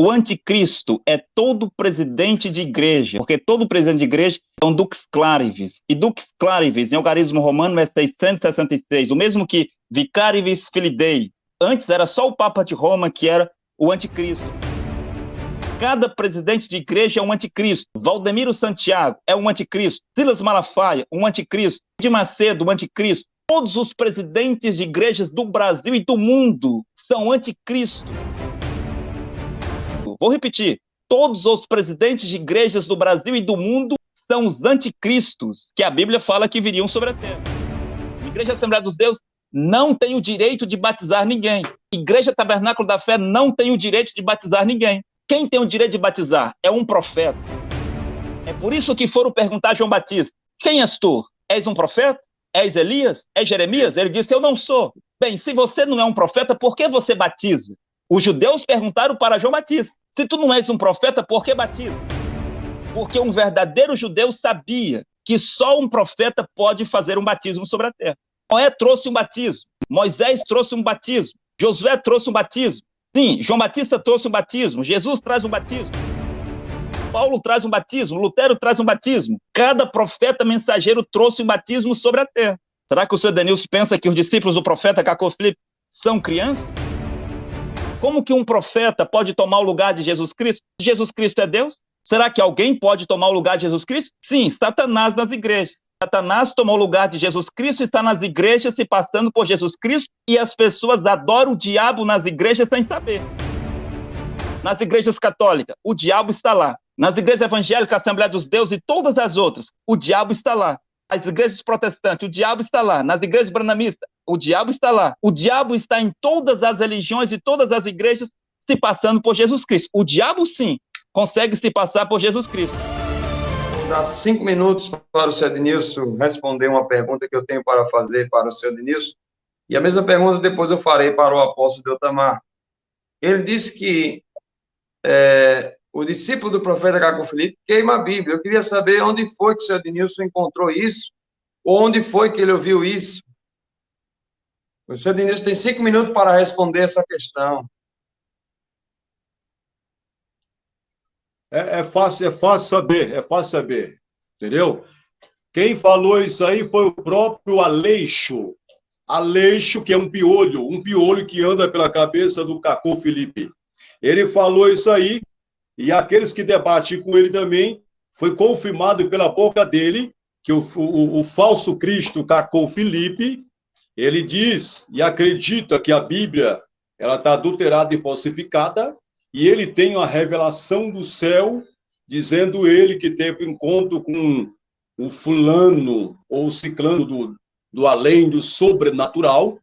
O anticristo é todo presidente de igreja, porque todo presidente de igreja é um dux clarivis. E dux clarivis, em algarismo romano, é 666, o mesmo que vicarivis filidei. Antes era só o Papa de Roma que era o anticristo. Cada presidente de igreja é um anticristo. Valdemiro Santiago é um anticristo. Silas Malafaia, um anticristo. De Macedo, um anticristo. Todos os presidentes de igrejas do Brasil e do mundo são anticristo. Vou repetir. Todos os presidentes de igrejas do Brasil e do mundo são os anticristos, que a Bíblia fala que viriam sobre a terra. A Igreja Assembleia dos Deus não tem o direito de batizar ninguém. Igreja Tabernáculo da Fé não tem o direito de batizar ninguém. Quem tem o direito de batizar é um profeta. É por isso que foram perguntar a João Batista: quem és tu? És um profeta? És Elias? És Jeremias? Ele disse: eu não sou. Bem, se você não é um profeta, por que você batiza? Os judeus perguntaram para João Batista: se tu não és um profeta, por que batiza? Porque um verdadeiro judeu sabia que só um profeta pode fazer um batismo sobre a terra. Noé trouxe um batismo, Moisés trouxe um batismo, Josué trouxe um batismo. Sim, João Batista trouxe um batismo, Jesus traz um batismo, Paulo traz um batismo, Lutero traz um batismo. Cada profeta mensageiro trouxe um batismo sobre a terra. Será que o senhor Denilson pensa que os discípulos do profeta Cacô Filipe são crianças? Como que um profeta pode tomar o lugar de Jesus Cristo? Jesus Cristo é Deus? Será que alguém pode tomar o lugar de Jesus Cristo? Sim, Satanás nas igrejas. Satanás tomou o lugar de Jesus Cristo, está nas igrejas se passando por Jesus Cristo, e as pessoas adoram o diabo nas igrejas sem saber. Nas igrejas católicas, o diabo está lá. Nas igrejas evangélicas, Assembleia dos Deus e todas as outras, o diabo está lá. Nas igrejas protestantes, o diabo está lá. Nas igrejas branamistas, o diabo está lá. O diabo está em todas as religiões e todas as igrejas se passando por Jesus Cristo. O diabo, sim, consegue se passar por Jesus Cristo. Dá 5 minutos para o senhor Denilson responder uma pergunta que eu tenho para fazer para o senhor Denilson. E a mesma pergunta depois eu farei para o apóstolo Deltamar. Ele disse que o discípulo do profeta Cacô Filipe queima a Bíblia. Eu queria saber onde foi que o senhor Denilson encontrou isso, ou onde foi que ele ouviu isso. O senhor Denilson tem 5 minutos para responder essa questão. É fácil saber, entendeu? Quem falou isso aí foi o próprio Aleixo. Aleixo, que é um piolho que anda pela cabeça do Cacô Filipe. Ele falou isso aí, e aqueles que debatem com ele também, foi confirmado pela boca dele, que o falso Cristo Cacô Filipe, ele diz e acredita que a Bíblia ela está adulterada e falsificada, e ele tem a revelação do céu, dizendo ele que teve encontro com o fulano ou o ciclano do além, do sobrenatural,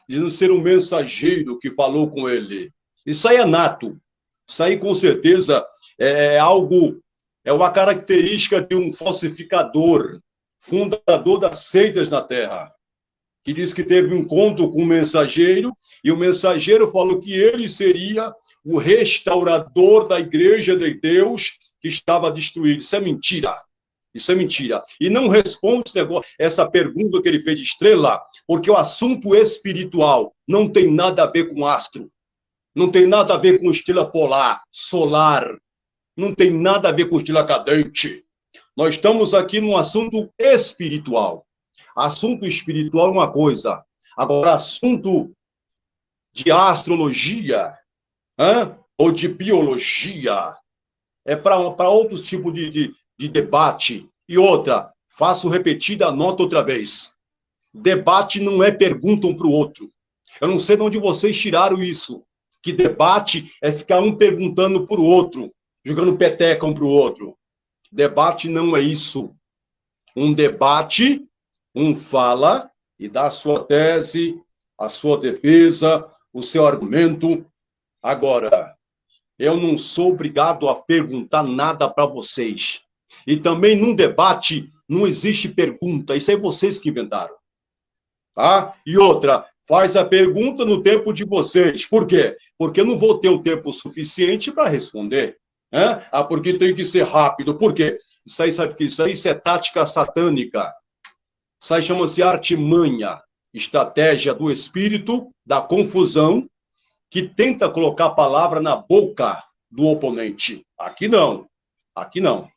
dizendo ser um mensageiro que falou com ele. Isso aí é nato. Isso aí, com certeza, é uma característica de um falsificador, fundador das seitas na Terra, que diz que teve um encontro com um mensageiro, e o mensageiro falou que ele seria o restaurador da igreja de Deus que estava destruída. Isso é mentira. Isso é mentira. E não responde essa pergunta que ele fez de Estrela, porque o assunto espiritual não tem nada a ver com astro, não tem nada a ver com estrela polar, solar, não tem nada a ver com estrela cadente. Nós estamos aqui num assunto espiritual. Assunto espiritual é uma coisa. Agora, assunto de astrologia, ou de biologia, é para outros tipos de debate. E outra, faço repetida, anota outra vez. Debate não é pergunta um para o outro. Eu não sei de onde vocês tiraram isso. Que debate é ficar um perguntando para o outro, jogando peteca um para o outro. Debate não é isso. Um debate, um fala e dá a sua tese, a sua defesa, o seu argumento. Agora, eu não sou obrigado a perguntar nada para vocês. E também num debate não existe pergunta. Isso é vocês que inventaram. Tá? E outra, faz a pergunta no tempo de vocês. Por quê? Porque eu não vou ter o tempo suficiente para responder. Porque tem que ser rápido. Por quê? Isso aí, sabe que isso é tática satânica. Isso aí chama-se artimanha, estratégia do espírito, da confusão, que tenta colocar a palavra na boca do oponente. Aqui não. Aqui não.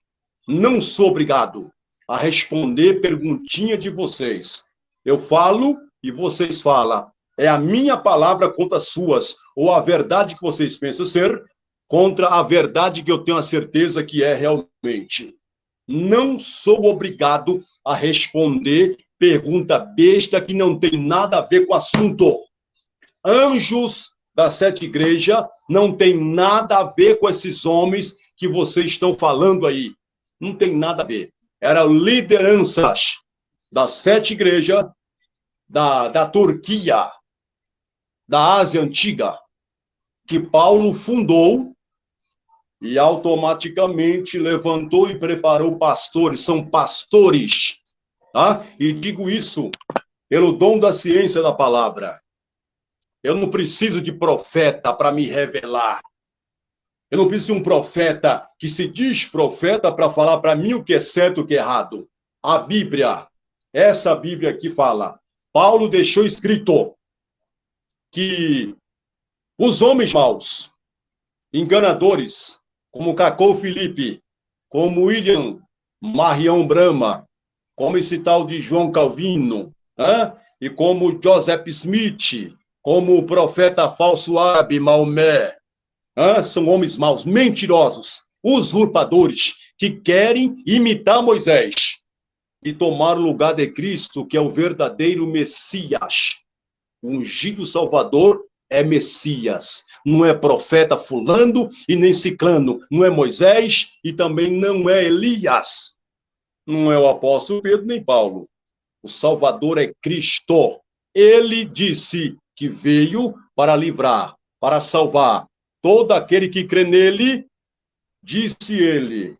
Não sou obrigado a responder perguntinha de vocês. Eu falo e vocês falam. É a minha palavra contra as suas, ou a verdade que vocês pensam ser contra a verdade que eu tenho a certeza que é realmente. Não sou obrigado a responder pergunta besta que não tem nada a ver com o assunto. Anjos das 7 igrejas não tem nada a ver com esses homens que vocês estão falando aí. Não tem nada a ver. Eram lideranças das 7 igrejas da Turquia, da Ásia Antiga, que Paulo fundou e automaticamente levantou e preparou pastores. São pastores, tá? E digo isso pelo dom da ciência da palavra. Eu não preciso de profeta para me revelar. Eu não preciso de um profeta que se diz profeta para falar para mim o que é certo e o que é errado. A Bíblia, essa Bíblia aqui fala, Paulo deixou escrito que os homens maus, enganadores, como Cacô Felipe, como William Marião Brahma, como esse tal de João Calvino, e como Joseph Smith, como o profeta falso árabe Maomé, são homens maus, mentirosos, usurpadores, que querem imitar Moisés e tomar o lugar de Cristo, que é o verdadeiro Messias. O ungido Salvador é Messias, não é profeta fulano e nem ciclano, não é Moisés e também não é Elias, não é o apóstolo Pedro nem Paulo. O Salvador é Cristo. Ele disse que veio para livrar, para salvar todo aquele que crê nele, disse ele.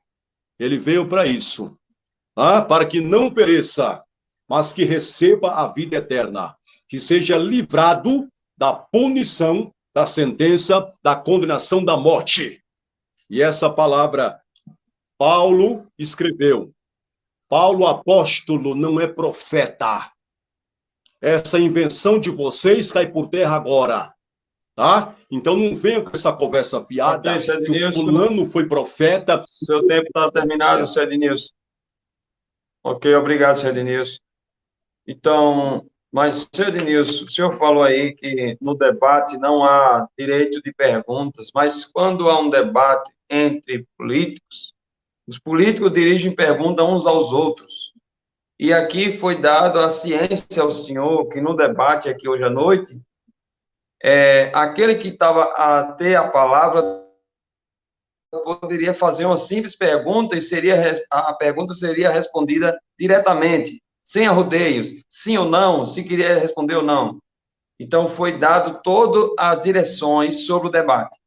Ele veio para isso, para que não pereça, mas que receba a vida eterna, que seja livrado da punição, da sentença, da condenação da morte. E essa palavra Paulo escreveu. Paulo apóstolo não é profeta. Essa invenção de vocês cai por terra agora, tá? Então não venha com essa conversa fiada, que o fulano foi profeta. Seu tempo está terminado, Cedinilson. Ok, obrigado, Cedinilson. Então, mas, Cedinilson, o senhor falou aí que no debate não há direito de perguntas, mas quando há um debate entre políticos, os políticos dirigem perguntas uns aos outros. E aqui foi dado a ciência ao senhor que no debate aqui hoje à noite, aquele que estava a ter a palavra poderia fazer uma simples pergunta e a pergunta seria respondida diretamente, sem arrodeios, sim ou não, se queria responder ou não. Então, foi dado todas as direções sobre o debate.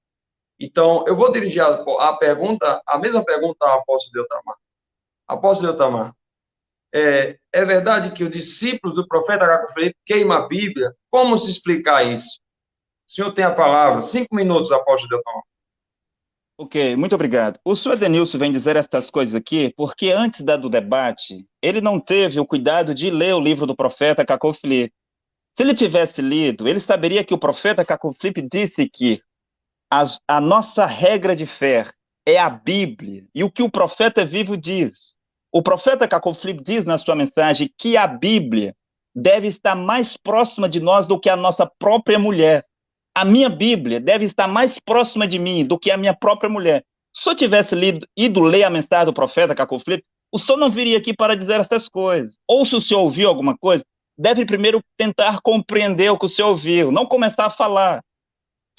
Então, eu vou dirigir a mesma pergunta ao apóstolo Deutamar. Apóstolo Deutamar, é verdade que os discípulos do profeta Cacô Felipe queimam a Bíblia? Como se explicar isso? O senhor tem a palavra. 5 minutos, apóstolo Deutamar. Ok, muito obrigado. O senhor Edenilson vem dizer estas coisas aqui porque antes do debate, ele não teve o cuidado de ler o livro do profeta Cacô Felipe. Se ele tivesse lido, ele saberia que o profeta Cacô Felipe disse que a nossa regra de fé é a Bíblia, e o que o profeta vivo diz. O profeta Cacô Felipe diz na sua mensagem que a Bíblia deve estar mais próxima de nós do que a nossa própria mulher. A minha Bíblia deve estar mais próxima de mim do que a minha própria mulher. Se eu tivesse ido ler a mensagem do profeta Cacô Felipe, o senhor não viria aqui para dizer essas coisas. Ou se o senhor ouviu alguma coisa, deve primeiro tentar compreender o que o senhor ouviu, não começar a falar.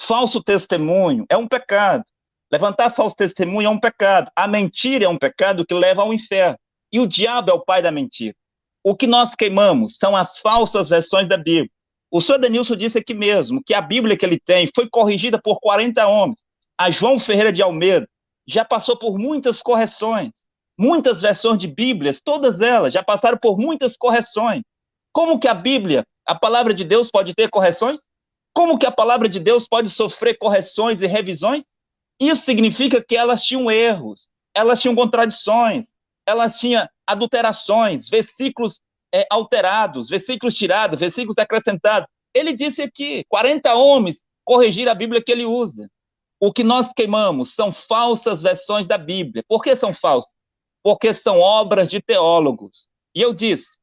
Falso testemunho é um pecado. Levantar falso testemunho é um pecado. A mentira é um pecado que leva ao inferno. E o diabo é o pai da mentira. O que nós queimamos são as falsas versões da Bíblia. O senhor Denilson disse aqui mesmo que a Bíblia que ele tem foi corrigida por 40 homens. A João Ferreira de Almeida já passou por muitas correções. Muitas versões de Bíblias, todas elas, já passaram por muitas correções. Como que a Bíblia, a palavra de Deus, pode ter correções? Como que a palavra de Deus pode sofrer correções e revisões? Isso significa que elas tinham erros, elas tinham contradições, elas tinham adulterações, versículos alterados, versículos tirados, versículos acrescentados. Ele disse aqui, 40 homens corrigiram a Bíblia que ele usa. O que nós queimamos são falsas versões da Bíblia. Por que são falsas? Porque são obras de teólogos. E eu disse,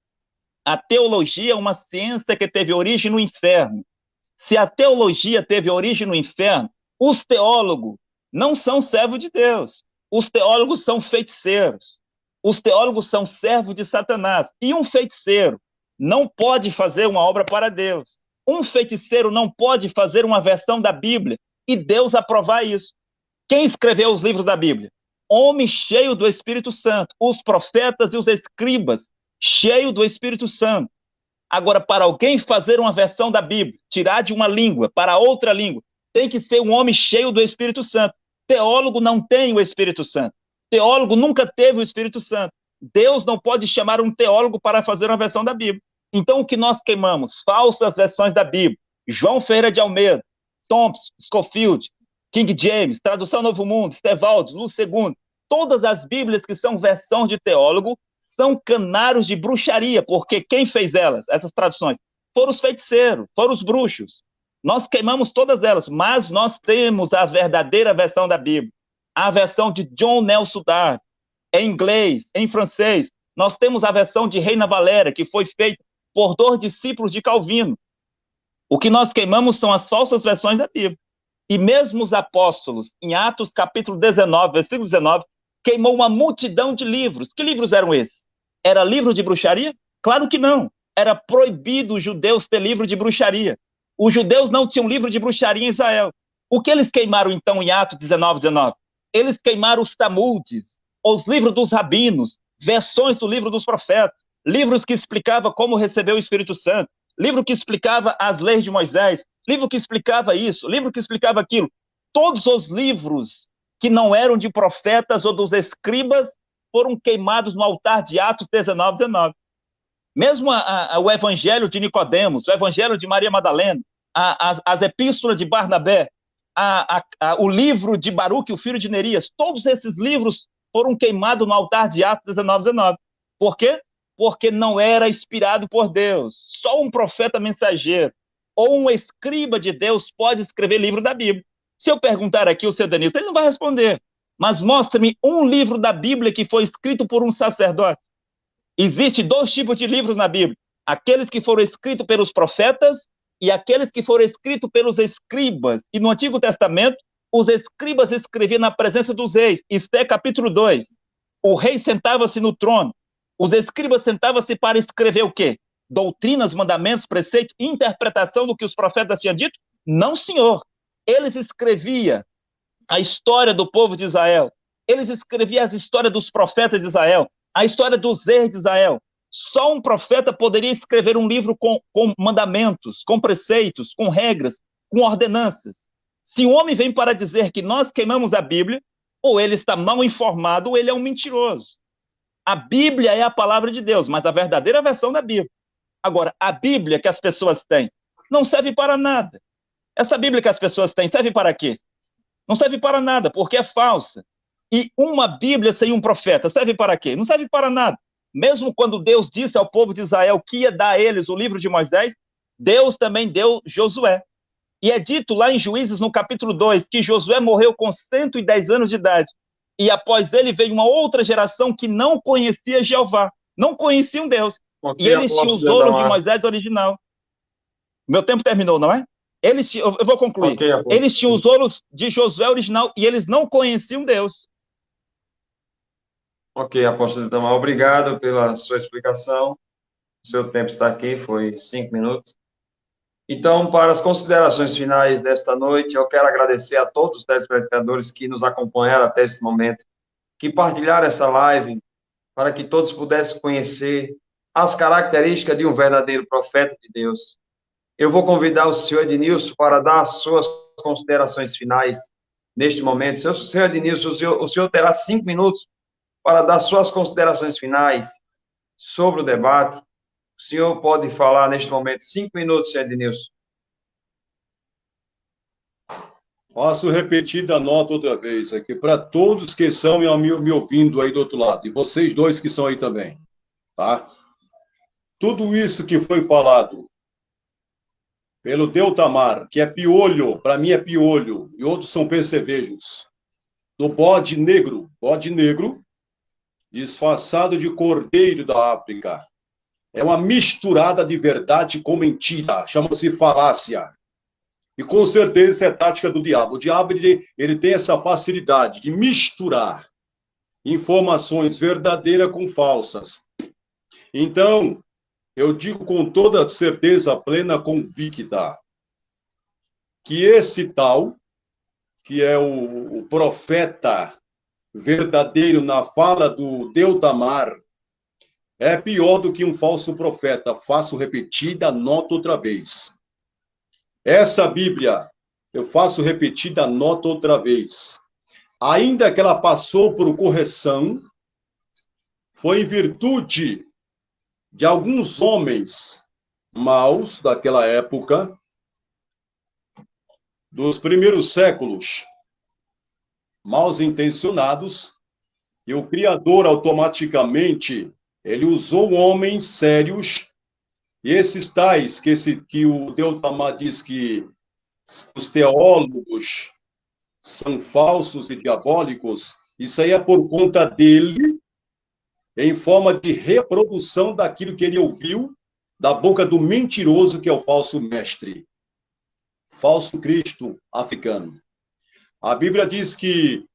a teologia é uma ciência que teve origem no inferno. Se a teologia teve origem no inferno, os teólogos não são servos de Deus. Os teólogos são feiticeiros. Os teólogos são servos de Satanás. E um feiticeiro não pode fazer uma obra para Deus. Um feiticeiro não pode fazer uma versão da Bíblia e Deus aprovar isso. Quem escreveu os livros da Bíblia? Homem cheio do Espírito Santo. Os profetas e os escribas, cheio do Espírito Santo. Agora, para alguém fazer uma versão da Bíblia, tirar de uma língua para outra língua, tem que ser um homem cheio do Espírito Santo. Teólogo não tem o Espírito Santo. Teólogo nunca teve o Espírito Santo. Deus não pode chamar um teólogo para fazer uma versão da Bíblia. Então, o que nós queimamos? Falsas versões da Bíblia. João Ferreira de Almeida, Thompson, Scofield, King James, Tradução Novo Mundo, Stevaldo, Luz II. Todas as Bíblias que são versões de teólogo são canários de bruxaria, porque quem fez elas, essas traduções? Foram os feiticeiros, foram os bruxos. Nós queimamos todas elas, mas nós temos a verdadeira versão da Bíblia, a versão de John Nelson Darby, em inglês, em francês. Nós temos a versão de Reina Valéria, que foi feita por 2 discípulos de Calvino. O que nós queimamos são as falsas versões da Bíblia. E mesmo os apóstolos, em Atos capítulo 19, versículo 19, queimou uma multidão de livros. Que livros eram esses? Era livro de bruxaria? Claro que não. Era proibido os judeus ter livro de bruxaria. Os judeus não tinham livro de bruxaria em Israel. O que eles queimaram, então, em Atos 19, 19? Eles queimaram os Talmudes, os livros dos rabinos, versões do livro dos profetas, livros que explicavam como receber o Espírito Santo, livro que explicava as leis de Moisés, livro que explicava isso, livro que explicava aquilo. Todos os livros que não eram de profetas ou dos escribas foram queimados no altar de Atos 19, 19. Mesmo o Evangelho de Nicodemos, o Evangelho de Maria Madalena, as epístolas de Barnabé, o livro de Baruque, o filho de Nerias, todos esses livros foram queimados no altar de Atos 19, 19. Por quê? Porque não era inspirado por Deus. Só um profeta mensageiro ou um escriba de Deus pode escrever livro da Bíblia. Se eu perguntar aqui o seu Danilo, ele não vai responder. Mas mostre-me um livro da Bíblia que foi escrito por um sacerdote. Existem 2 tipos de livros na Bíblia. Aqueles que foram escritos pelos profetas e aqueles que foram escritos pelos escribas. E no Antigo Testamento, os escribas escreviam na presença dos reis. Esther capítulo 2. O rei sentava-se no trono. Os escribas sentavam-se para escrever o quê? Doutrinas, mandamentos, preceitos, interpretação do que os profetas tinham dito? Não, senhor. Eles escreviam a história do povo de Israel. Eles escreviam as histórias dos profetas de Israel, a história dos reis de Israel. Só um profeta poderia escrever um livro com mandamentos, com preceitos, com regras, com ordenanças. Se um homem vem para dizer que nós queimamos a Bíblia, ou ele está mal informado, ou ele é um mentiroso. A Bíblia é a palavra de Deus, mas a verdadeira versão da Bíblia. Agora, a Bíblia que as pessoas têm não serve para nada. Essa Bíblia que as pessoas têm serve para quê? Não serve para nada, porque é falsa. E uma Bíblia sem um profeta serve para quê? Não serve para nada. Mesmo quando Deus disse ao povo de Israel que ia dar a eles o livro de Moisés, Deus também deu Josué. E é dito lá em Juízes, no capítulo 2, que Josué morreu com 110 anos de idade. E após ele veio uma outra geração que não conhecia Jeová, não conheciam Deus. E eles tinham os ouros de Moisés original. Meu tempo terminou, não é? Eu vou concluir. Eles tinham os ouros de Josué original e eles não conheciam Deus. Ok, apóstolo Itamar, obrigado pela sua explicação. O seu tempo está aqui, foi 5 minutos. Então, para as considerações finais desta noite, eu quero agradecer a todos os telespectadores que nos acompanharam até esse momento, que partilharam essa live, para que todos pudessem conhecer as características de um verdadeiro profeta de Deus. Eu vou convidar o senhor Ednilson para dar as suas considerações finais neste momento. Senhor Ednilson, o senhor terá 5 minutos para dar suas considerações finais sobre o debate. O senhor pode falar neste momento 5 minutos, senhor Ednilson. Faço repetida nota outra vez aqui, para todos que estão me ouvindo aí do outro lado, e vocês dois que são aí também, tá? Tudo isso que foi falado pelo Deutamar, que é piolho, para mim é piolho, e outros são percevejos, do bode negro, disfarçado de cordeiro da África. É uma misturada de verdade com mentira, chama-se falácia. E com certeza isso é tática do diabo. O diabo ele tem essa facilidade de misturar informações verdadeiras com falsas. Então, eu digo com toda certeza plena, convicta, que esse tal, que é o profeta verdadeiro na fala do Deutamar, é pior do que um falso profeta. Faço repetida, nota outra vez. Essa Bíblia, eu faço repetida, nota outra vez. Ainda que ela passou por correção, foi em virtude de alguns homens maus daquela época, dos primeiros séculos, maus intencionados, e o Criador automaticamente, ele usou homens sérios, e esses tais, que o Deutamar diz que os teólogos são falsos e diabólicos, isso aí é por conta dele, em forma de reprodução daquilo que ele ouviu da boca do mentiroso, que é o falso mestre, falso Cristo africano. A Bíblia diz que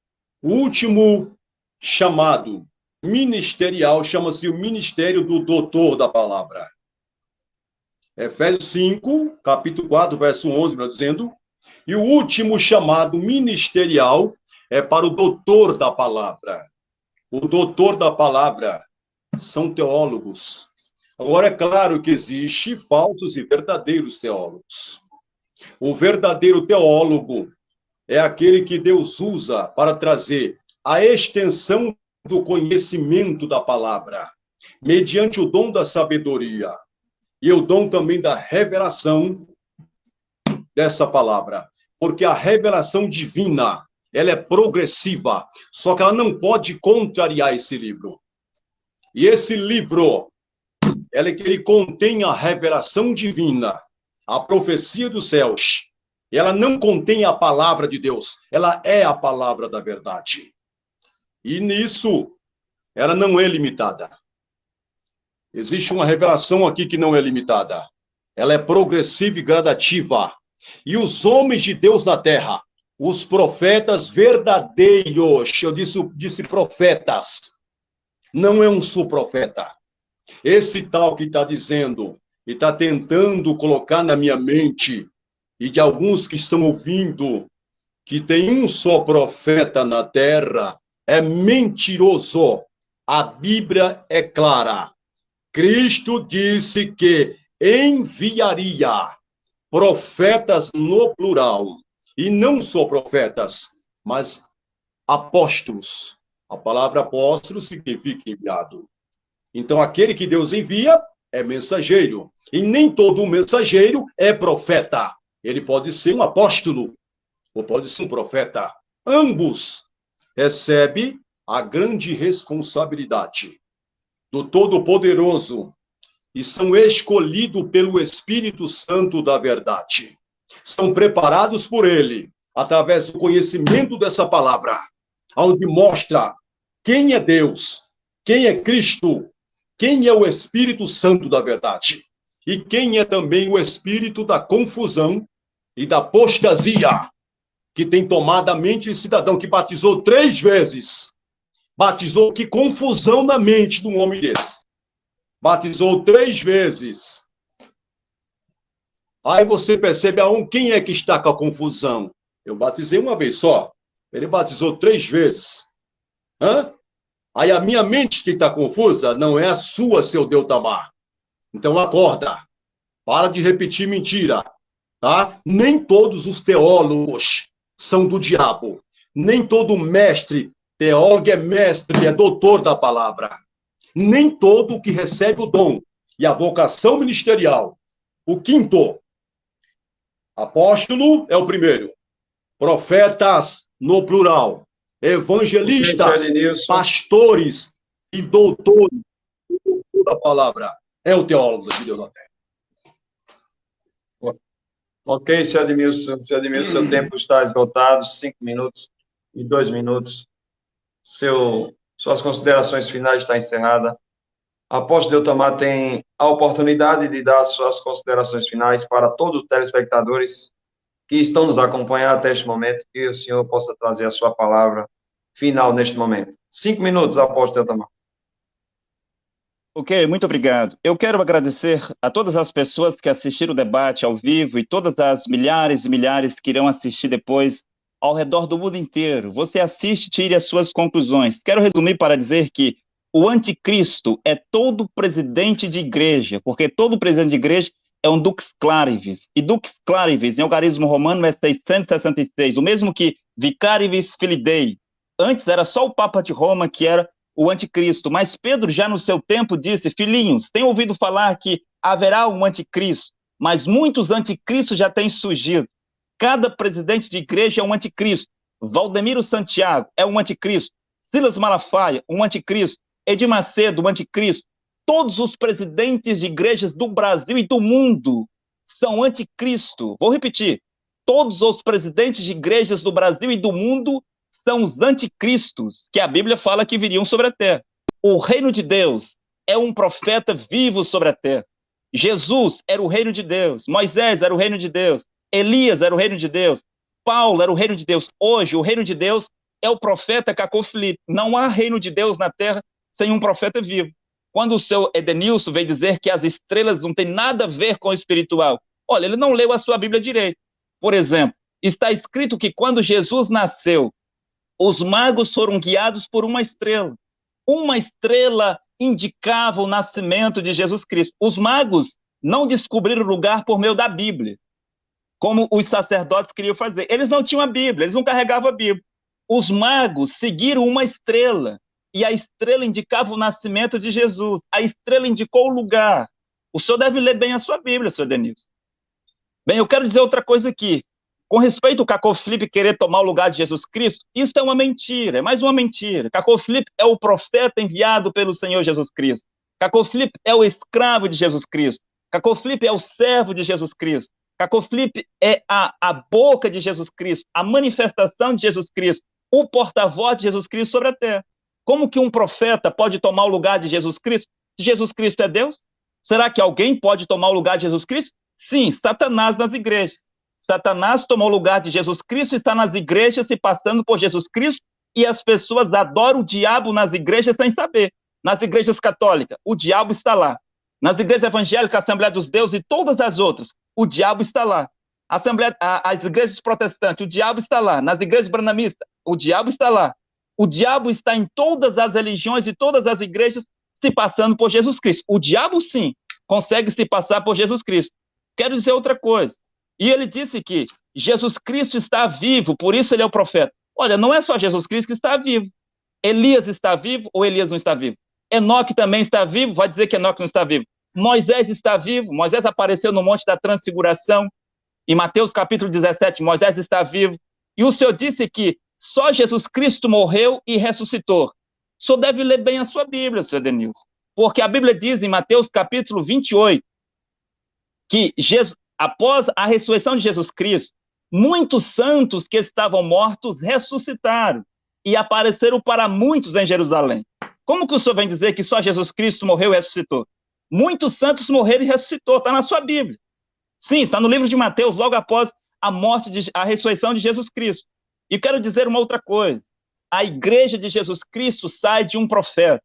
o último chamado ministerial chama-se o ministério do doutor da palavra. Efésios 5, capítulo 4, verso 11, dizendo, e o último chamado ministerial é para o doutor da palavra. O doutor da palavra são teólogos. Agora, é claro que existe falsos e verdadeiros teólogos. O verdadeiro teólogo é aquele que Deus usa para trazer a extensão do conhecimento da palavra, mediante o dom da sabedoria e o dom também da revelação dessa palavra. Porque a revelação divina, ela é progressiva, só que ela não pode contrariar esse livro. E esse livro, ele contém a revelação divina, a profecia dos céus. Ela não contém a palavra de Deus, ela é a palavra da verdade. E nisso, ela não é limitada. Existe uma revelação aqui que não é limitada. Ela é progressiva e gradativa. E os homens de Deus na terra, os profetas verdadeiros, eu disse profetas, não é um subprofeta. Esse tal que está dizendo, e está tentando colocar na minha mente, e de alguns que estão ouvindo, que tem um só profeta na terra, é mentiroso. A Bíblia é clara. Cristo disse que enviaria profetas no plural, e não só profetas, mas apóstolos. A palavra apóstolo significa enviado. Então, aquele que Deus envia é mensageiro, e nem todo mensageiro é profeta. Ele pode ser um apóstolo, ou pode ser um profeta. Ambos recebem a grande responsabilidade do Todo-Poderoso e são escolhidos pelo Espírito Santo da verdade. São preparados por ele, através do conhecimento dessa palavra, onde mostra quem é Deus, quem é Cristo, quem é o Espírito Santo da verdade e quem é também o espírito da confusão e da apostasia que tem tomado a mente de cidadão que batizou 3 vezes. Batizou, que confusão na mente de um homem desse. Batizou 3 vezes. Aí você percebe quem é que está com a confusão. Eu batizei uma vez só. Ele batizou 3 vezes. Aí a minha mente que está confusa não é a sua, seu Deutamar. Então acorda. Para de repetir mentira. Tá? Nem todos os teólogos são do diabo. Nem todo mestre, teólogo é mestre, é doutor da palavra. Nem todo que recebe o dom e a vocação ministerial. O 5º, apóstolo é o primeiro. Profetas no plural. Evangelistas, pastores e doutores da palavra. É o teólogo de Deus na terra. Ok, seu Edmilson, seu tempo está esgotado, 5 minutos e 2 minutos. Suas considerações finais estão encerradas. Apóstolo Eutamar tem a oportunidade de dar suas considerações finais para todos os telespectadores que estão nos acompanhando até este momento, que o senhor possa trazer a sua palavra final neste momento. 5 minutos, apóstolo Eutamar. Ok, muito obrigado. Eu quero agradecer a todas as pessoas que assistiram o debate ao vivo e todas as milhares e milhares que irão assistir depois ao redor do mundo inteiro. Você assiste e tire as suas conclusões. Quero resumir para dizer que o anticristo é todo presidente de igreja, porque todo presidente de igreja é um dux clarivis. E dux clarivis, em algarismo romano, é 666, o mesmo que vicarivis filii Dei. Antes era só o Papa de Roma que era o anticristo, mas Pedro já no seu tempo disse: filhinhos, tenho ouvido falar que haverá um anticristo, mas muitos anticristos já têm surgido. Cada presidente de igreja é um anticristo. Valdemiro Santiago é um anticristo. Silas Malafaia, um anticristo. Edir Macedo, um anticristo. Todos os presidentes de igrejas do Brasil e do mundo são anticristo. Vou repetir. Todos os presidentes de igrejas do Brasil e do mundo são os anticristos, que a Bíblia fala que viriam sobre a terra. O reino de Deus é um profeta vivo sobre a terra. Jesus era o reino de Deus. Moisés era o reino de Deus. Elias era o reino de Deus. Paulo era o reino de Deus. Hoje, o reino de Deus é o profeta Cacô Filipe. Não há reino de Deus na terra sem um profeta vivo. Quando o seu Edenilson veio dizer que as estrelas não têm nada a ver com o espiritual, olha, ele não leu a sua Bíblia direito. Por exemplo, está escrito que quando Jesus nasceu, os magos foram guiados por uma estrela. Uma estrela indicava o nascimento de Jesus Cristo. Os magos não descobriram o lugar por meio da Bíblia, como os sacerdotes queriam fazer. Eles não tinham a Bíblia, eles não carregavam a Bíblia. Os magos seguiram uma estrela, e a estrela indicava o nascimento de Jesus. A estrela indicou o lugar. O senhor deve ler bem a sua Bíblia, senhor Denilson. Bem, eu quero dizer outra coisa aqui. Com respeito ao Cacô Filipe querer tomar o lugar de Jesus Cristo, isso é uma mentira, é mais uma mentira. Cacô Filipe é o profeta enviado pelo Senhor Jesus Cristo. Cacô Filipe é o escravo de Jesus Cristo. Cacô Filipe é o servo de Jesus Cristo. Cacô Filipe é a boca de Jesus Cristo, a manifestação de Jesus Cristo, o porta-voz de Jesus Cristo sobre a terra. Como que um profeta pode tomar o lugar de Jesus Cristo se Jesus Cristo é Deus? Será que alguém pode tomar o lugar de Jesus Cristo? Sim, Satanás nas igrejas. Satanás tomou o lugar de Jesus Cristo, está nas igrejas se passando por Jesus Cristo, e as pessoas adoram o diabo nas igrejas sem saber. Nas igrejas católicas, o diabo está lá. Nas igrejas evangélicas, Assembleia dos Deuses e todas as outras, o diabo está lá. As igrejas protestantes, o diabo está lá. Nas igrejas branamistas, o diabo está lá. O diabo está em todas as religiões e todas as igrejas se passando por Jesus Cristo. O diabo, sim, consegue se passar por Jesus Cristo. Quero dizer outra coisa. E ele disse que Jesus Cristo está vivo, por isso ele é o profeta. Olha, não é só Jesus Cristo que está vivo. Elias está vivo ou Elias não está vivo? Enoque também está vivo, vai dizer que Enoque não está vivo. Moisés está vivo, Moisés apareceu no Monte da Transfiguração. Em Mateus capítulo 17, Moisés está vivo. E o Senhor disse que só Jesus Cristo morreu e ressuscitou. O senhor deve ler bem a sua Bíblia, senhor Denilson. Porque a Bíblia diz em Mateus capítulo 28 que após a ressurreição de Jesus Cristo, muitos santos que estavam mortos ressuscitaram e apareceram para muitos em Jerusalém. Como que o senhor vem dizer que só Jesus Cristo morreu e ressuscitou? Muitos santos morreram e ressuscitou, está na sua Bíblia. Sim, está no livro de Mateus, logo após a ressurreição de Jesus Cristo. E quero dizer uma outra coisa. A igreja de Jesus Cristo sai de um profeta.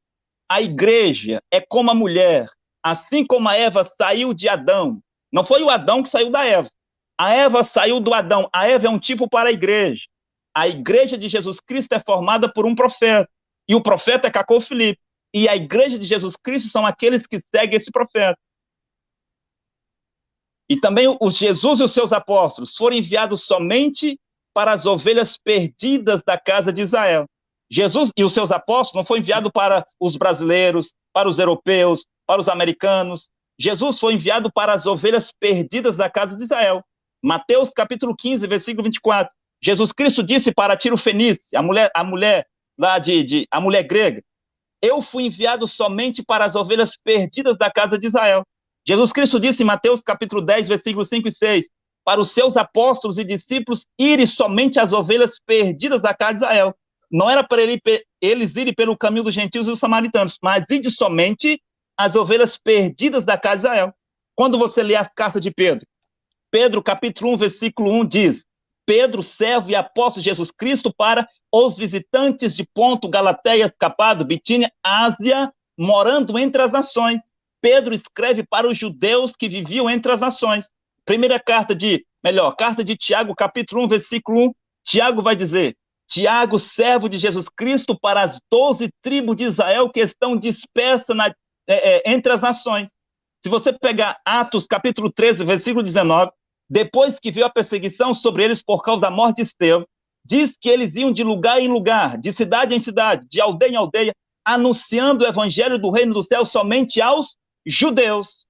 A igreja é como a mulher. Assim como a Eva saiu de Adão, não foi o Adão que saiu da Eva. A Eva saiu do Adão. A Eva é um tipo para a igreja. A igreja de Jesus Cristo é formada por um profeta. E o profeta é Cacô Filipe. E a igreja de Jesus Cristo são aqueles que seguem esse profeta. E também os Jesus e os seus apóstolos foram enviados somente para as ovelhas perdidas da casa de Israel. Jesus e os seus apóstolos não foram enviados para os brasileiros, para os europeus, para os americanos. Jesus foi enviado para as ovelhas perdidas da casa de Israel. Mateus capítulo 15, versículo 24. Jesus Cristo disse para Tiro Fenice, a mulher grega, eu fui enviado somente para as ovelhas perdidas da casa de Israel. Jesus Cristo disse em Mateus capítulo 10, versículos 5 e 6, para os seus apóstolos e discípulos irem somente às ovelhas perdidas da casa de Israel. Não era para eles irem pelo caminho dos gentios e dos samaritanos, mas ir somente às ovelhas perdidas da casa de Israel. Quando você lê as cartas de Pedro, Pedro, capítulo 1, versículo 1 diz: Pedro, servo e apóstolo de Jesus Cristo, para os visitantes de Ponto, Galateia, Capado, Bitínia, Ásia, morando entre as nações. Pedro escreve para os judeus que viviam entre as nações. Carta de Tiago, capítulo 1, versículo 1, Tiago vai dizer: Tiago, servo de Jesus Cristo, para as 12 tribos de Israel que estão dispersas entre as nações. Se você pegar Atos, capítulo 13, versículo 19, depois que veio a perseguição sobre eles por causa da morte de Estevão, diz que eles iam de lugar em lugar, de cidade em cidade, de aldeia em aldeia, anunciando o evangelho do reino do céu somente aos judeus.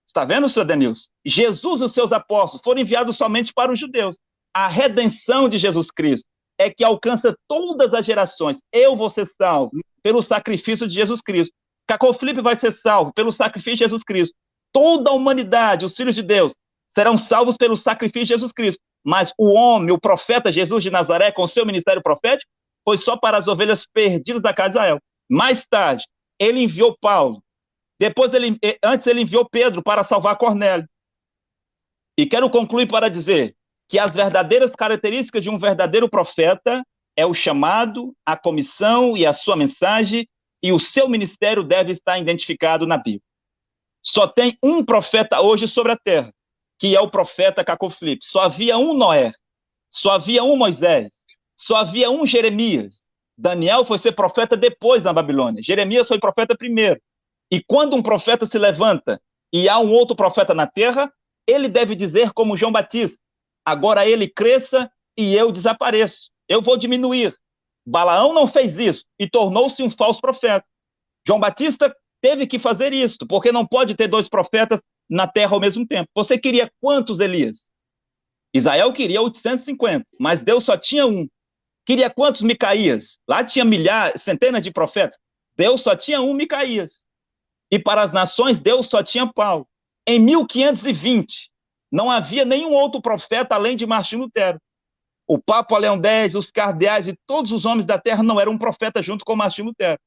Está vendo, senhor Denilson? Jesus e os seus apóstolos foram enviados somente para os judeus. A redenção de Jesus Cristo é que alcança todas as gerações. Eu vou ser salvo pelo sacrifício de Jesus Cristo. Cacau Felipe vai ser salvo pelo sacrifício de Jesus Cristo. Toda a humanidade, os filhos de Deus, serão salvos pelo sacrifício de Jesus Cristo. Mas o homem, o profeta Jesus de Nazaré, com seu ministério profético, foi só para as ovelhas perdidas da casa de Israel. Mais tarde, ele enviou Paulo. Antes ele enviou Pedro para salvar Cornélio. E quero concluir para dizer que as verdadeiras características de um verdadeiro profeta é o chamado, a comissão e a sua mensagem, e o seu ministério deve estar identificado na Bíblia. Só tem um profeta hoje sobre a terra, que é o profeta Cacau Felipe. Só havia um Noé, só havia um Moisés, só havia um Jeremias. Daniel foi ser profeta depois na Babilônia. Jeremias foi profeta primeiro. E quando um profeta se levanta e há um outro profeta na terra, ele deve dizer como João Batista: agora ele cresça e eu desapareço. Eu vou diminuir. Balaão não fez isso e tornou-se um falso profeta. João Batista teve que fazer isso, porque não pode ter dois profetas na terra ao mesmo tempo. Você queria quantos Elias? Israel queria 850, mas Deus só tinha um. Queria quantos Micaías? Lá tinha milhares, centenas de profetas. Deus só tinha um Micaías. E para as nações, Deus só tinha Paulo. Em 1520, não havia nenhum outro profeta além de Martim Lutero. O Papa Leão X, os cardeais e todos os homens da terra não eram um profeta junto com Martim Lutero.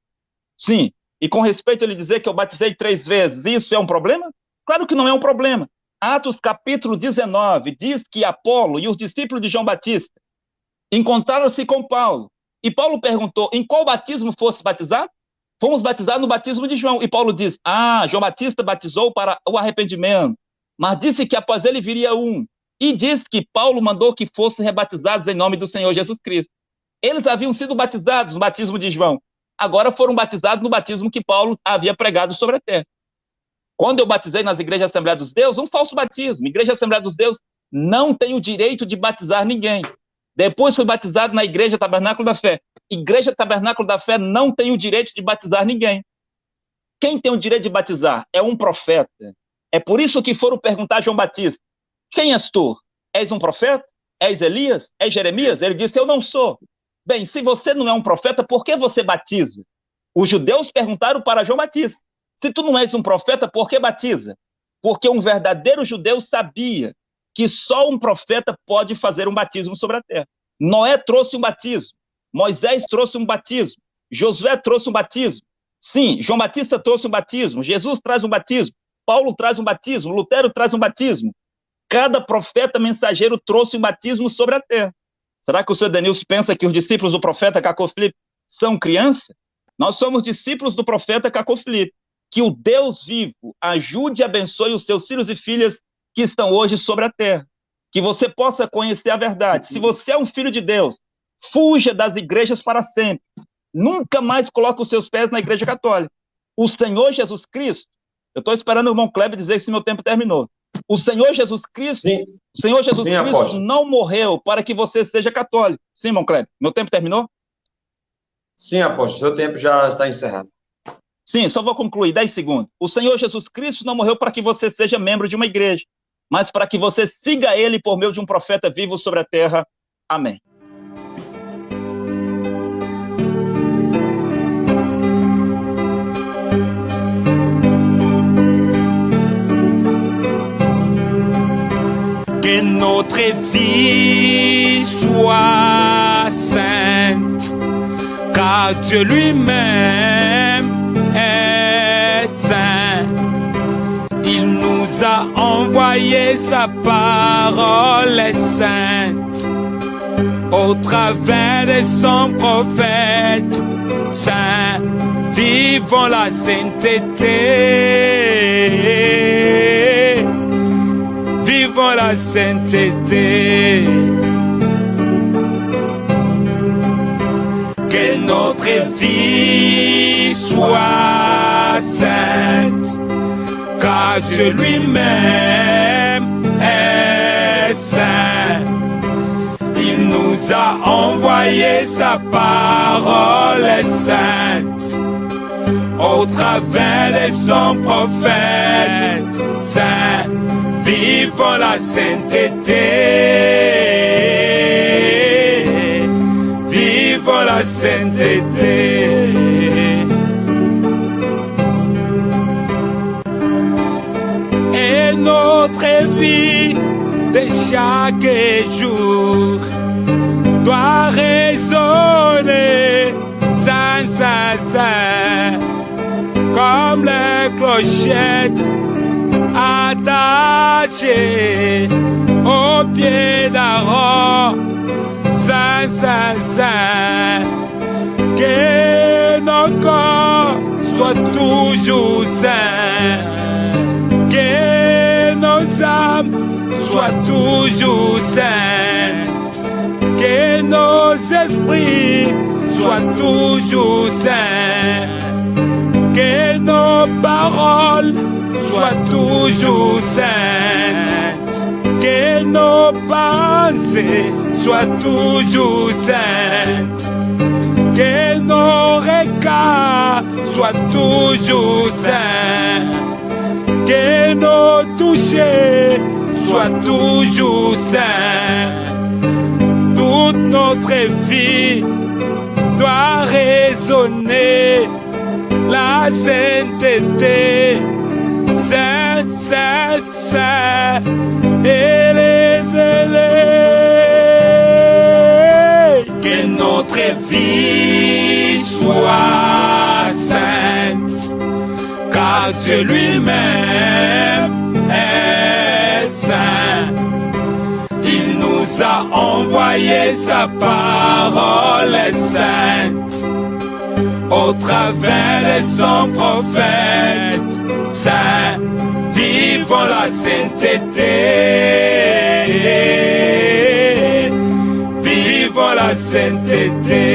Sim, e com respeito a ele dizer que eu batizei 3 vezes, isso é um problema? Claro que não é um problema. Atos capítulo 19 diz que Apolo e os discípulos de João Batista encontraram-se com Paulo. E Paulo perguntou: em qual batismo fosse batizado? Fomos batizados no batismo de João. E Paulo diz: João Batista batizou para o arrependimento, mas disse que após ele viria um. E diz que Paulo mandou que fossem rebatizados em nome do Senhor Jesus Cristo. Eles haviam sido batizados no batismo de João. Agora foram batizados no batismo que Paulo havia pregado sobre a terra. Quando eu batizei nas igrejas Assembleia dos Deus, um falso batismo. Igreja Assembleia dos Deus não tem o direito de batizar ninguém. Depois fui batizado na Igreja Tabernáculo da Fé. Igreja Tabernáculo da Fé não tem o direito de batizar ninguém. Quem tem o direito de batizar é um profeta. É por isso que foram perguntar a João Batista: quem és tu? És um profeta? És Elias? És Jeremias? Ele disse: eu não sou. Bem, se você não é um profeta, por que você batiza? Os judeus perguntaram para João Batista: se tu não és um profeta, por que batiza? Porque um verdadeiro judeu sabia que só um profeta pode fazer um batismo sobre a terra. Noé trouxe um batismo, Moisés trouxe um batismo, Josué trouxe um batismo. Sim, João Batista trouxe um batismo, Jesus traz um batismo, Paulo traz um batismo, Lutero traz um batismo. Cada profeta mensageiro trouxe um batismo sobre a terra. Será que o senhor Denilson pensa que os discípulos do profeta Cacau Felipe são criança? Nós somos discípulos do profeta Cacau Felipe. Que o Deus vivo ajude e abençoe os seus filhos e filhas que estão hoje sobre a terra. Que você possa conhecer a verdade. Se você é um filho de Deus, fuja das igrejas para sempre. Nunca mais coloque os seus pés na igreja católica. O Senhor Jesus Cristo, eu estou esperando o irmão Kleber dizer que se meu tempo terminou. O Senhor Jesus Cristo, Cristo não morreu para que você seja católico. Sim, irmão Kleber, meu tempo terminou? Sim, apóstolo, seu tempo já está encerrado. Sim, só vou concluir, 10 segundos. O Senhor Jesus Cristo não morreu para que você seja membro de uma igreja, mas para que você siga ele por meio de um profeta vivo sobre a terra. Amém. Que notre vie soit sainte, car Dieu lui-même est saint. Il nous a envoyé sa parole est sainte, au travers de son prophète saint. Vivons la sainteté, vivons la sainteté. Que notre vie soit sainte, car Dieu lui-même est saint. Il nous a envoyé sa parole est sainte, au travers de son prophète saint. Vivons la sainteté, vivons la sainteté. Et notre vie de chaque jour doit résonner sans cesse, comme les clochettes attachées au pied d'Aaron, sans cesse. Que nos corps soient toujours saints, que nos âmes soient toujours saintes, que nos esprits soient toujours saints, que nos paroles soient toujours saintes, que nos pensées soient toujours saintes, que nos regards soient toujours saints, que nos touchés soient toujours saints. Toute notre vie doit résonner la sainteté, saint, saint, saint, et les élèves. Que notre vie soit sainte, car Dieu lui-même est saint. Il nous a envoyé sa parole est sainte, au travers de son prophète saint. Vivons la sainteté, vivons la sainteté.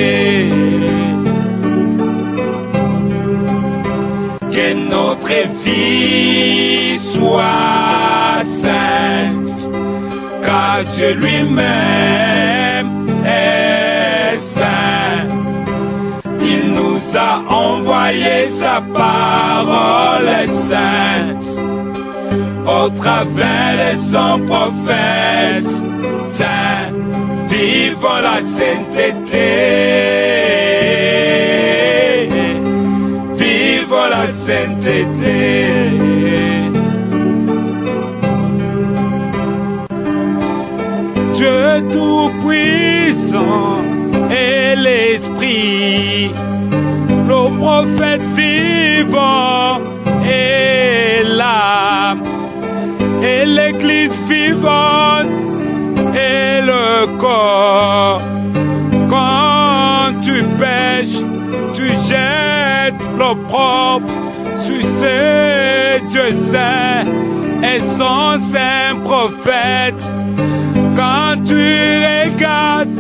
Que notre vie soit sainte, car Dieu lui-même est saint. Il nous a envoyé sa parole est sainte, au travers de son prophète saint. Vivons la sainteté, vivons la sainteté. Dieu tout-puissant et l'Esprit, nos prophètes vivants et l'âme, et l'Église vivante et le corps. Quand tu pêches, tu jettes l'opprobre sur ces dieux saints et son saint prophète. Quand tu regardes